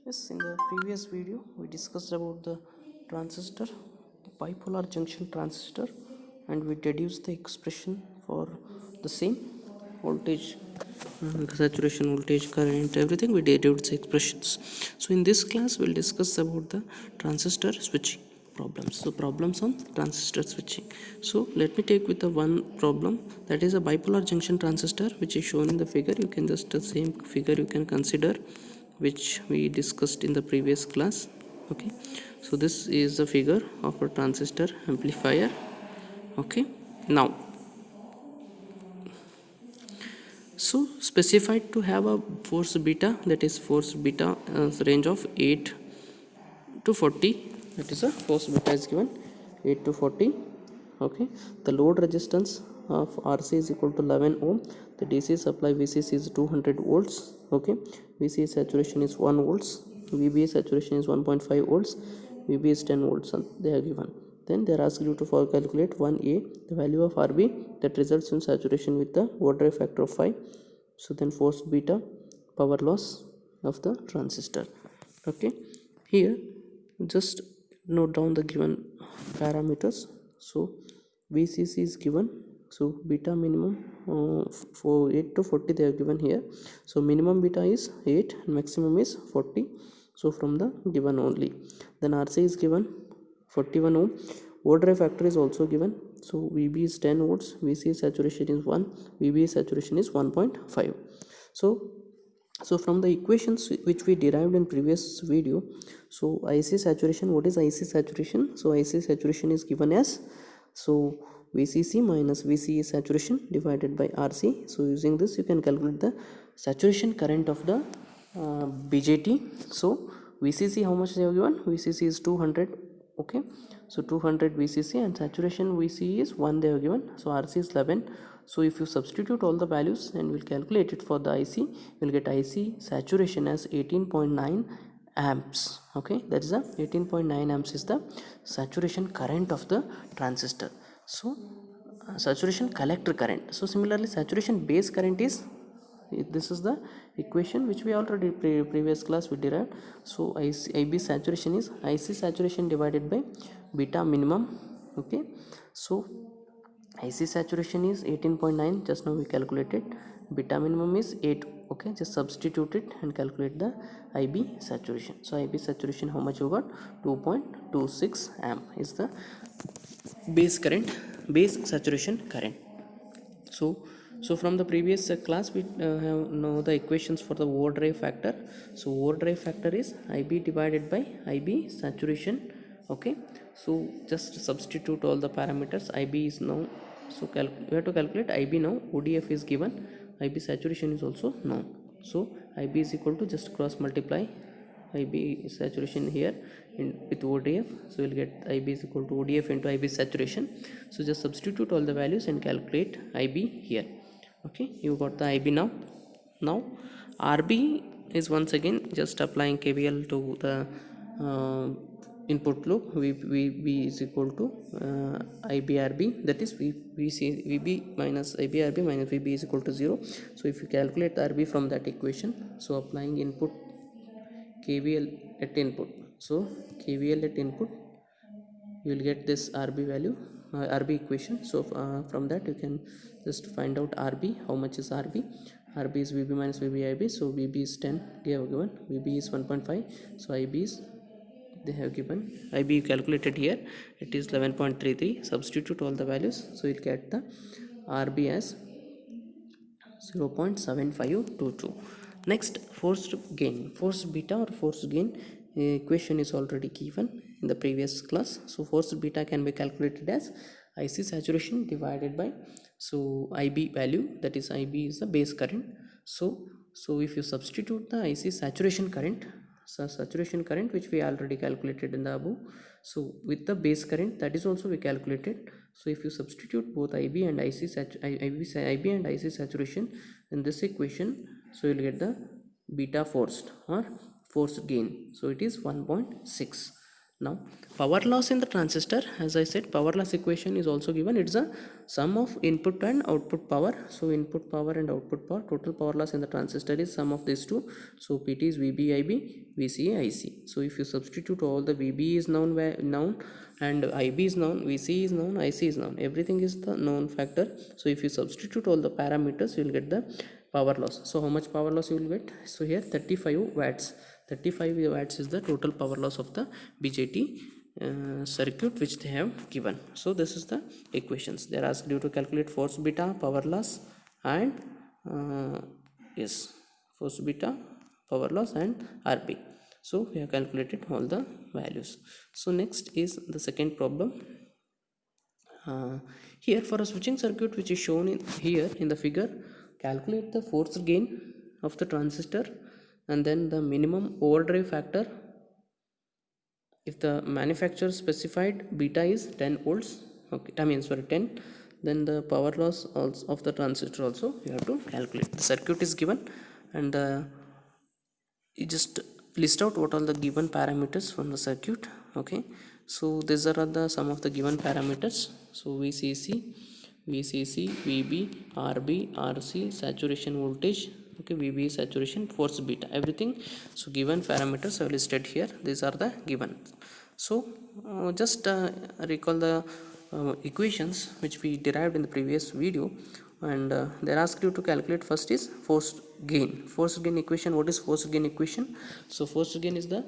Yes, in the previous video we discussed about the transistor, the bipolar junction transistor, and we deduced the expression for the same voltage, saturation voltage, current, everything we deduced the expressions. So in this class we'll discuss about the transistor switching problems. So problems on transistor switching. So let me take with the one problem, that is a bipolar junction transistor, which is shown in the figure. You can just the same figure you can consider, which we discussed in the previous class. Okay, so this is the figure of a transistor amplifier. Okay, now so specified to have a force beta, that is force beta range of 8 to 40, that is a force beta is given 8 to 40. Okay, the load resistance of RC is equal to 11 ohm. The DC supply VCC is 200 volts. Okay, VC saturation is 1 volts, VB saturation is 1.5 volts, VB is 10 volts, and they are given. Then they are asked you to calculate 1A, the value of RB that results in saturation with the overdrive factor of 5. So then force beta, power loss of the transistor. Okay, here just note down the given parameters. So VCC is given, so beta minimum for 8 to 40 they are given here. So minimum beta is 8 and maximum is 40, so from the given only. Then RC is given 41 ohm, overdrive factor is also given. So VB is 10 volts, VC saturation is 1, VB saturation is 1.5. So from the equations which we derived in previous video, so IC saturation, what is IC saturation? So IC saturation is given as, so VCC minus VCE saturation divided by RC. So using this you can calculate the saturation current of the BJT. So VCC, how much they have given? VCC is 200. Okay, so 200 VCC, and saturation VCE is 1 they have given, so RC is 11. So if you substitute all the values and we'll calculate it for the IC, you'll get IC saturation as 18.9 amps. Okay, that is a 18.9 amps is the saturation current of the transistor. So saturation collector current. So similarly saturation base current is, this is the equation which we already previous class we derived. So IB saturation is IC saturation divided by beta minimum. Okay, so IC saturation is 18.9, just now we calculated. Beta minimum is 8. Okay, just substitute it and calculate the IB saturation. So IB saturation, how much you got? 2.26 amp is the base current, base saturation current. So from the previous class we have know the equations for the overdrive factor. So overdrive factor is IB divided by IB saturation. Okay, so just substitute all the parameters. IB is now, so we have to calculate IB now. ODF is given, IB saturation is also known. So IB is equal to, just cross multiply IB saturation here with ODF, so we'll get IB is equal to ODF into IB saturation. So just substitute all the values and calculate IB here. Okay, you got the IB now. Now RB is once again just applying KVL to the input loop. VB is equal to IBRB, that is we see VB minus IBRB minus VB is equal to 0. So if you calculate the RB from that equation, so applying input KVL at input, so KVL at input, you will get this RB value, RB equation. So from that you can just find out RB, how much is RB. RB is VB minus VBIB, so VB is 10 they have given, VB is 1.5, so IB is, they have given IB calculated here, it is 11.33. substitute all the values, so you'll get the RB as 0.7522. Next, forced gain, forced beta or forced gain equation is already given in the previous class. So forced beta can be calculated as IC saturation divided by, so IB value, that is IB is the base current. So if you substitute the IC saturation current, so saturation current which we already calculated in the above, so with the base current, that is also we calculated. So if you substitute both IB and IB and IC saturation in this equation, so you'll get the beta forced or forced gain, so it is 1.6. Now power loss in the transistor, as I said, power loss equation is also given. It's a sum of input and output power. So input power and output power, total power loss in the transistor is sum of these two. So PT is VB IB, VCE IC. So if you substitute all the VB is known and IB is known, VCE is known, IC is known, everything is the known factor. So if you substitute all the parameters, you will get the power loss. So how much power loss you will get? So here 35 watts. 35 watts is the total power loss of the BJT circuit which they have given. So this is the equations. They are asked you to calculate force beta, power loss, and yes, force beta, power loss, and RP. So we have calculated all the values. So next is the second problem. Here for a switching circuit which is shown in here in the figure, calculate the force gain of the transistor and then the minimum overdrive factor. If the manufacturer specified beta is 10 volts, okay, 10, then the power loss also of the transistor also you have to calculate. The circuit is given, and you just list out what are the given parameters from the circuit. Okay, so these are the some of the given parameters. So VCC, VB, RB, RC, saturation voltage, okay, VB saturation, force beta, everything. So given parameters are listed here. These are the given. So just recall the equations which we derived in the previous video, and they asked you to calculate. First is force gain. Force gain equation. What is force gain equation? So force gain is the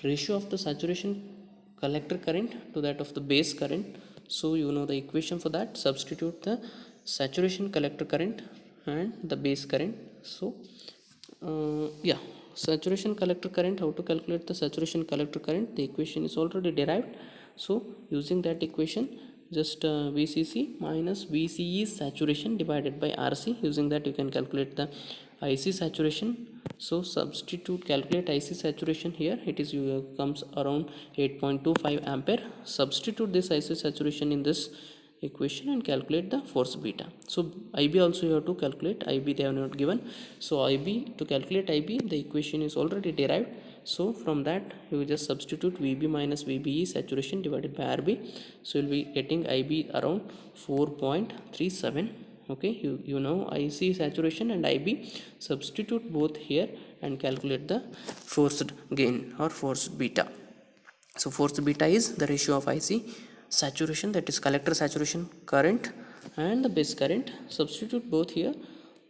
ratio of the saturation collector current to that of the base current. So you know the equation for that. Substitute the saturation collector current and the base current. So yeah, saturation collector current, how to calculate the saturation collector current, the equation is already derived. So using that equation, just VCC minus VCE saturation divided by RC, using that you can calculate the IC saturation. So substitute, calculate IC saturation here. It is comes around 8.25 ampere. Substitute this IC saturation in this equation and calculate the force beta. So IB also you have to calculate. IB they have not given. So IB, to calculate IB, the equation is already derived. So from that you will just substitute VB minus VBE saturation divided by RB. So you will be getting IB around 4.37. Okay, you know IC saturation and IB. Substitute both here and calculate the forced gain or forced beta. So forced beta is the ratio of IC saturation, that is collector saturation current, and the base current. Substitute both here,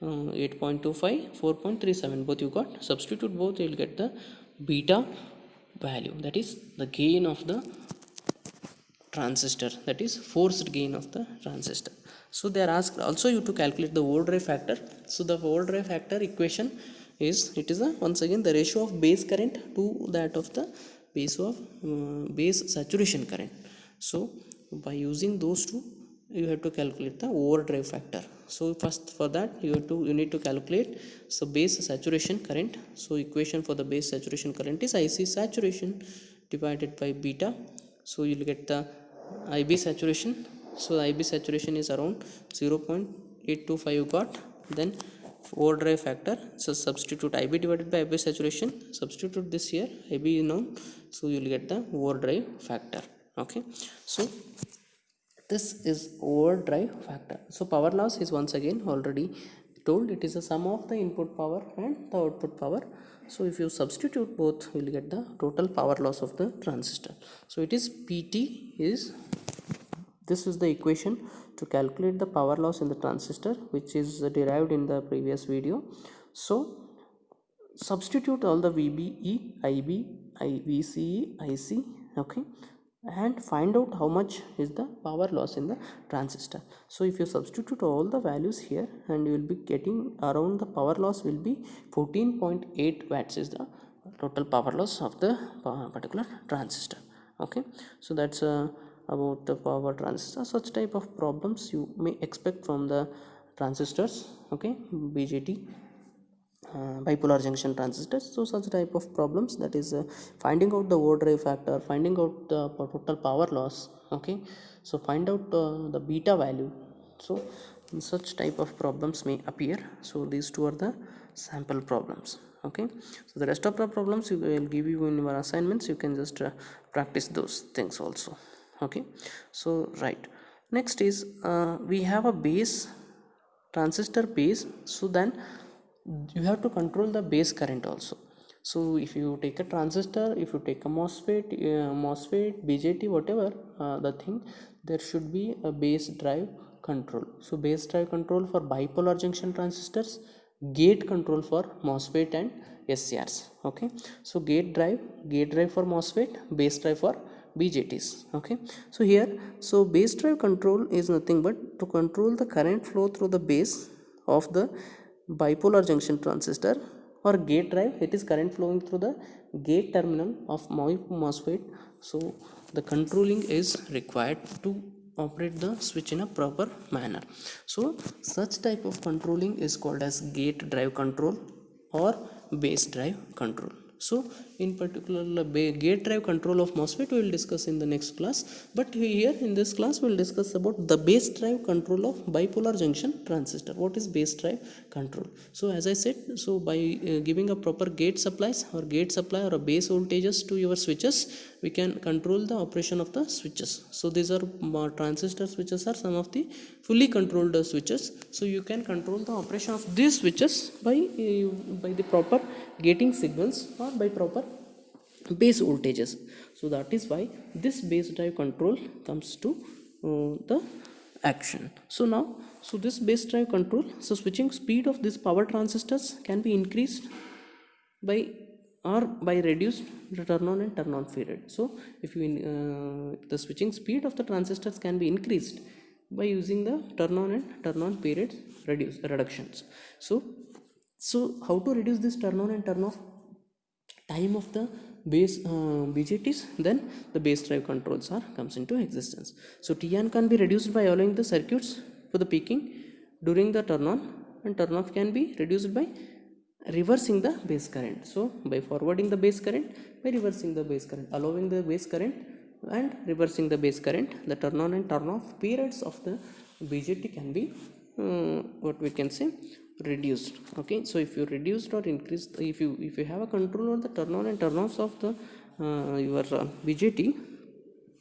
8.25, 4.37, both you got. Substitute both, you will get the beta value, that is the gain of the transistor, that is forced gain of the transistor. So they are asked also you to calculate the overdrive factor. So the overdrive factor equation is, it is a once again the ratio of base current to that of the base saturation current. So by using those two, you have to calculate the overdrive factor. So first for that you need to calculate so base saturation current. So equation for the base saturation current is IC saturation divided by beta. So you will get the IB saturation. So IB saturation is around 0.825 you got. Then overdrive factor, so substitute IB divided by IB saturation, substitute this here, IB is known, so you will get the overdrive factor. Okay, so this is overdrive factor. So power loss is once again already told, it is a sum of the input power and the output power. So if you substitute both, you will get the total power loss of the transistor. So it is PT is, this is the equation to calculate the power loss in the transistor, which is derived in the previous video. So substitute all the VBE, IB, VCE, IC, okay, and find out how much is the power loss in the transistor. So if you substitute all the values here, and you will be getting around the power loss will be 14.8 watts is the total power loss of the particular transistor. Okay, so that's about the power transistor. Such type of problems you may expect from the transistors, okay, BJT, bipolar junction transistors. So such type of problems, that is finding out the overdrive factor, finding out the total power loss, okay, so find out the beta value. So such type of problems may appear. So these two are the sample problems. Okay, so the rest of the problems you will give you in your assignments, you can just practice those things also. Okay, so right, next is we have a base, transistor base, so then you have to control the base current also. So if you take a transistor, if you take a MOSFET, BJT, whatever the thing, there should be a base drive control. So base drive control for bipolar junction transistors, gate control for MOSFET and SCRs. Okay, so gate drive for MOSFET, base drive for BJTs. Okay, so here, so base drive control is nothing but to control the current flow through the base of the bipolar junction transistor, or gate drive, it is current flowing through the gate terminal of MOSFET. So the controlling is required to operate the switch in a proper manner. So such type of controlling is called as gate drive control or base drive control. So in particular gate drive control of MOSFET we will discuss in the next class, but here in this class we will discuss about the base drive control of bipolar junction transistor. What is base drive control? So as I said, so by giving a proper gate supplies or gate supply or a base voltages to your switches, we can control the operation of the switches. So these are transistor switches are some of the fully controlled switches. So you can control the operation of these switches by the proper gating signals or by proper base voltages. So that is why this base drive control comes to the action. So now, so this base drive control, so switching speed of these power transistors can be increased by or by reduced the turn on and turn off period. So if you the switching speed of the transistors can be increased by using the turn on and turn on periods reductions. So how to reduce this turn on and turn off time of the base BJTs? Then the base drive controls are comes into existence. So Tn can be reduced by allowing the circuits for the peaking during the turn on, and turn off can be reduced by reversing the base current. So by forwarding the base current, by reversing the base current, allowing the base current and reversing the base current, the turn on and turn off periods of the BJT can be what we can say reduced. Okay, so if you reduced or increased, if you have a control over the turn on and turn offs of the your BJT,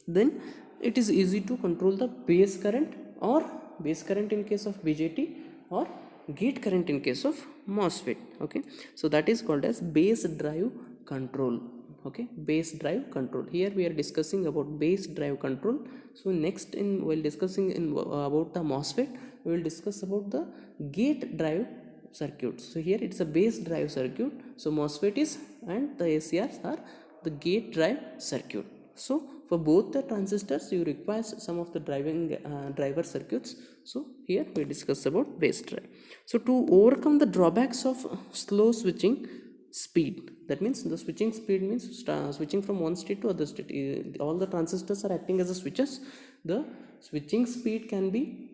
then it is easy to control the base current, or base current in case of BJT, or gate current in case of MOSFET. Okay, so that is called as base drive control. Okay, base drive control. Here we are discussing about base drive control. So next, in while discussing about the MOSFET, we will discuss about the gate drive circuit. So here it's a base drive circuit. So MOSFET is, and the ACRs are the gate drive circuit. So for both the transistors you require some of the driver circuits. So here we discuss about base drive. So to overcome the drawbacks of slow switching speed, that means the switching speed means switching from one state to other state, all the transistors are acting as a switches. The switching speed can be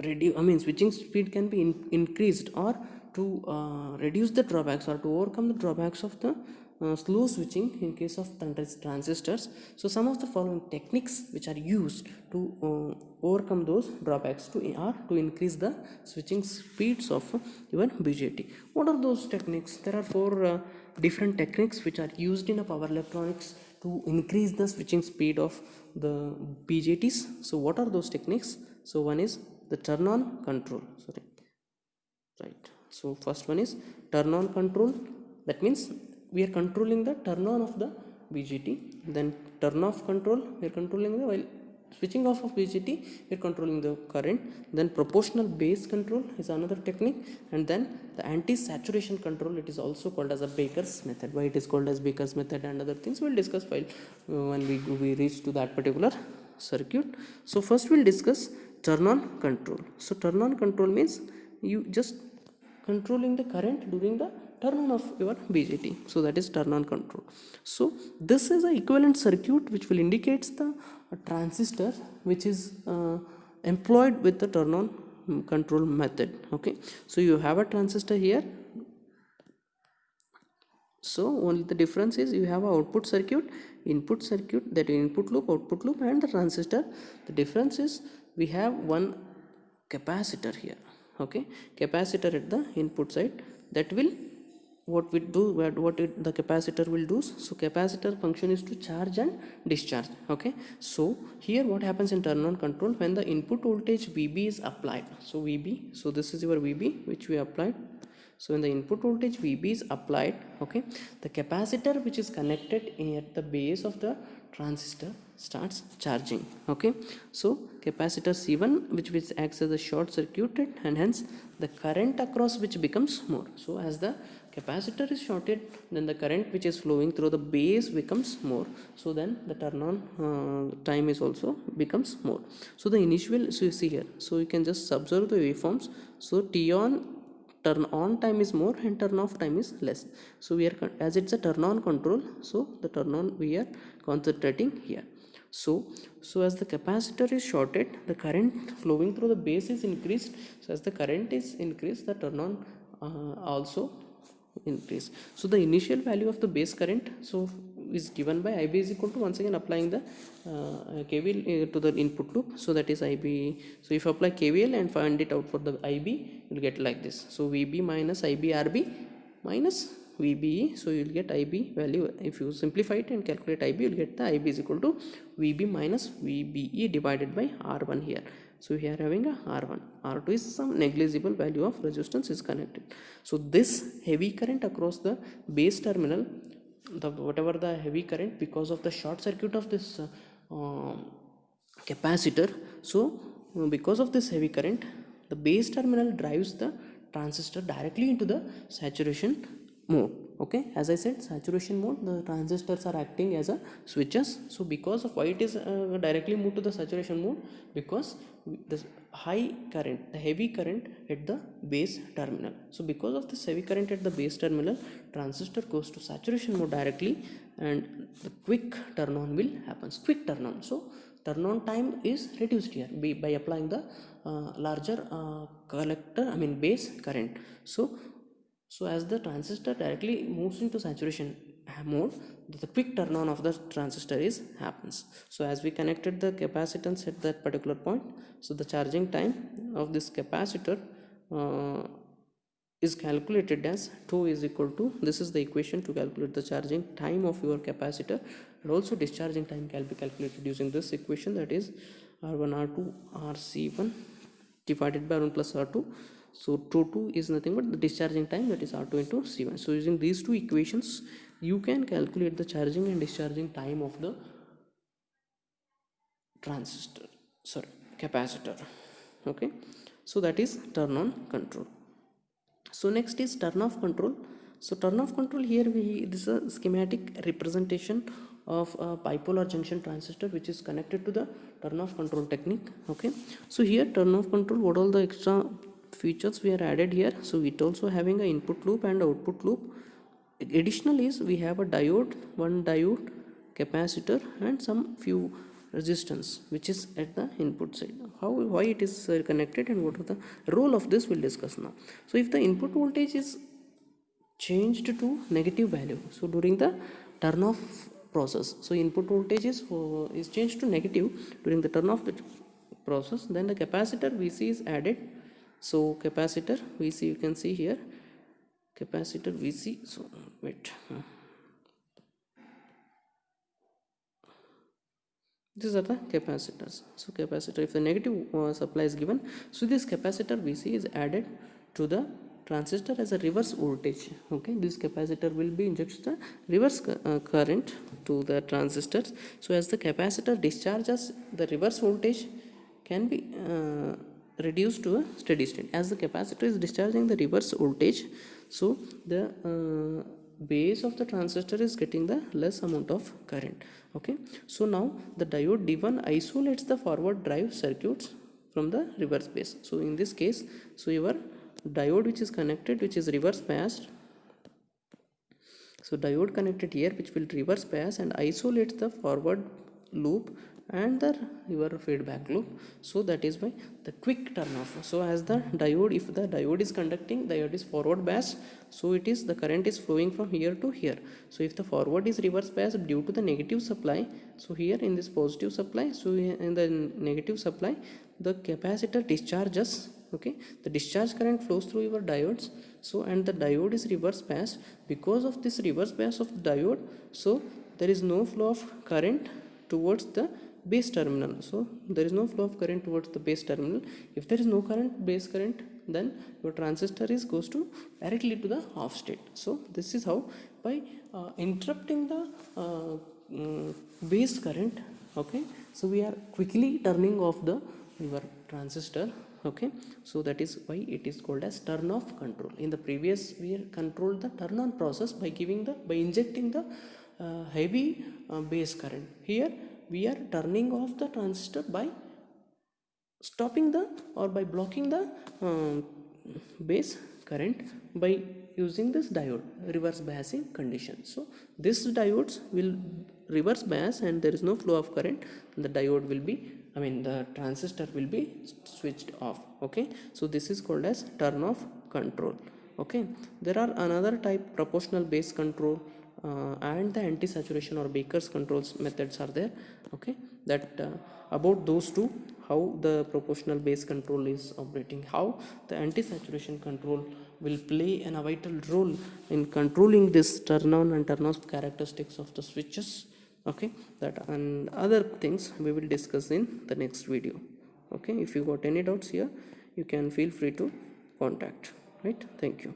switching speed can be increased, or to reduce the drawbacks or to overcome the drawbacks of the slow switching in case of transistors. So some of the following techniques which are used to overcome those drawbacks to increase the switching speeds of your BJT. What are those techniques? There are four different techniques which are used in a power electronics to increase the switching speed of the BJTs. So what are those techniques? So one is the turn on control. So first one is turn on control. That means we are controlling the turn on of the BJT. Then turn off control, we are controlling the, while switching off of BJT we are controlling the current. Then proportional base control is another technique, and then the anti-saturation control, it is also called as a Baker's method. Why it is called as Baker's method and other things we will discuss while when we reach to that particular circuit. So first we will discuss turn on control. So turn on control means you just controlling the current during the turn on of your BJT. So that is turn on control. So this is an equivalent circuit which will indicates the transistor which is employed with the turn on control method. Okay, so you have a transistor here. So only the difference is you have a output circuit, input circuit, that input loop, output loop, and the transistor. The difference is we have one capacitor here. Okay, capacitor at the input side that will what we do, the capacitor will do. So capacitor function is to charge and discharge. Okay, so here what happens in turn on control, when the input voltage VB is applied, so VB, so this is your VB which we applied. So when the input voltage VB is applied, okay, the capacitor which is connected at the base of the transistor starts charging. Okay, so capacitor C1 which acts as a short circuited, and hence the current across which becomes more. So as the capacitor is shorted, then the current which is flowing through the base becomes more. So then the turn on time is also becomes more. So the initial, so you see here, so you can just observe the waveforms. So T on, turn on time is more and turn off time is less. So we are, as it's a turn on control, so the turn on we are concentrating here. So as the capacitor is shorted, the current flowing through the base is increased. So as the current is increased, the turn on also increase. So the initial value of the base current so is given by IB is equal to, once again applying the KVL to the input loop. So that is IB. So if you apply KVL and find it out for the IB, you will get like this. So VB minus IB RB minus VBE. So you will get IB value. If you simplify it and calculate IB, you will get the IB is equal to VB minus VBE divided by R1 here. So we are having a R1. R2 is some negligible value of resistance is connected. So this heavy current across the base terminal, the whatever the heavy current, because of the short circuit of this capacitor, so because of this heavy current, the base terminal drives the transistor directly into the saturation mode. Okay, as I said, saturation mode, the transistors are acting as a switches. So because of why it is directly moved to the saturation mode, because the high current, the heavy current at the base terminal. So because of this heavy current at the base terminal, transistor goes to saturation mode directly, and the quick turn on will happens. Quick turn on. So turn on time is reduced here by applying the larger base current. So as the transistor directly moves into saturation mode, the quick turn on of the transistor is happens. So as we connected the capacitance at that particular point, so the charging time of this capacitor is calculated as tau is equal to, this is the equation to calculate the charging time of your capacitor, and also discharging time can be calculated using this equation, that is R1 R2 RC1 divided by R1 plus R2. So tau2 is nothing but the discharging time, that is R2 into C1. So using these two equations, you can calculate the charging and discharging time of the capacitor. Okay, so that is turn on control. So next is turn off control. So turn off control, here this is a schematic representation of a bipolar junction transistor which is connected to the turn off control technique. Okay, so here turn off control, what all the extra features we are added here. So it also having a input loop and output loop. Additional is we have a diode, one diode, capacitor, and some few resistance which is at the input side. Why it is connected and what are the role of this we'll discuss now. So if the input voltage is changed to negative value, so during the turn off process, so input voltage is changed to negative during the turn off process, then the capacitor VC is added. So capacitor VC, you can see here capacitor VC. So wait, these are the capacitors. So capacitor, if the negative supply is given, so this capacitor VC is added to the transistor as a reverse voltage. Okay, this capacitor will be injects the reverse current to the transistors. So as the capacitor discharges, the reverse voltage can be reduced to a steady state. As the capacitor is discharging the reverse voltage, so the base of the transistor is getting the less amount of current. Okay, so now the diode D1 isolates the forward drive circuits from the reverse base. So in this case, so your diode which is connected, which is reverse biased, so diode connected here which will reverse bias and isolates the forward loop and your feedback loop. So that is why the quick turn off. So as the diode, if the diode is conducting, diode is forward biased, so it is the current is flowing from here to here. So if the forward is reverse biased due to the negative supply, so here in this positive supply, so in the negative supply the capacitor discharges okay, the discharge current flows through your diodes, so and the diode is reverse biased. Because of this reverse bias of the diode, so there is no flow of current towards the base terminal. So there is no flow of current towards the base terminal. If there is no current, base current, then your transistor is goes to directly to the off state. So this is how, by interrupting the base current, okay, so we are quickly turning off the your transistor, okay. So that is why it is called as turn off control. In the previous we controlled the turn on process by giving the, by injecting the heavy base current. Here we are turning off the transistor by stopping the, or by blocking the base current by using this diode reverse biasing condition. So this diodes will reverse bias and there is no flow of current, the diode will be, I mean the transistor will be switched off, okay. So this is called as turn off control, okay. There are another type, proportional base control and the anti-saturation or Baker's controls methods are there, okay. That about those two, how the proportional base control is operating, how the anti-saturation control will play a vital role in controlling this turn on and turn off characteristics of the switches, okay. That and other things we will discuss in the next video, okay. If you got any doubts here, you can feel free to contact, right. Thank you.